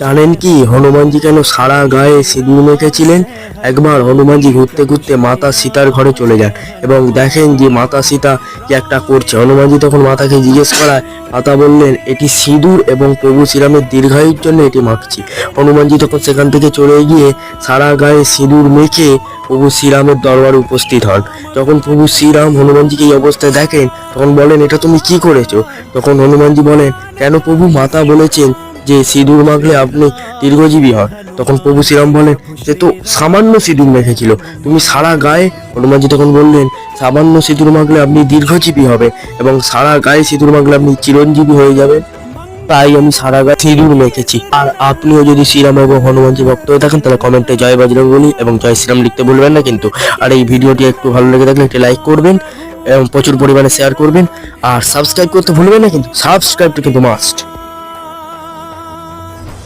জানেন কি হনুমানজি কেন সারা গায়ে সিঁদুর মেখেছিলেন? একবার হনুমানজি ঘুরতে ঘুরতে মাতা সীতার ঘরে চলে যান এবং দেখেন যে মাতা সীতা কি একটা করছে। হনুমানজি তখন মাতাকে জিজ্ঞেস করায় মাতা বললেন, এটি সিঁদুর এবং প্রভু শ্রীরামের দীর্ঘায়ুর জন্য এটি মাখছি। হনুমানজি তখন সেখান থেকে চলে গিয়ে সারা গায়ে সিঁদুর মেখে প্রভু শ্রীরামের দরবারে উপস্থিত হন। যখন প্রভু শ্রীরাম হনুমানজিকে এই অবস্থায় দেখেন তখন বলেন, এটা তুমি কি করেছো? তখন হনুমানজি বলেন, কেন প্রভু, মাতা বলেছেন যে সিঁদুর মাখলে আপনি দীর্ঘজীবী হন। তখন প্রভু শ্রীরাম বলেন, সে তো সামান্য সিঁদুর মেখেছিল, তুমি সারা গায়ে। হনুমানজি তখন বললেন, সামান্য সিঁদুর মাখলে আপনি দীর্ঘজীবী হবে এবং সারা গায়ে সিঁদুর মাখলে আপনি চিরঞ্জীবী হয়ে যাবেন, তাই আমি সারা গায়ে সিঁদুর মেখেছি। আর আপনিও যদি শ্রীরাম এবং হনুমানজি ভক্ত হয়ে থাকেন তাহলে কমেন্টে জয় বজরং বলি এবং জয় শ্রীরাম লিখতে ভুলবেন না কিন্তু। আর এই ভিডিওটি একটু ভালো লেগে থাকলে একটি লাইক করবেন এবং প্রচুর পরিমাণে শেয়ার করবেন আর সাবস্ক্রাইব করতে ভুলবেন না কিন্তু। সাবস্ক্রাইবটা কিন্তু মাস্ট।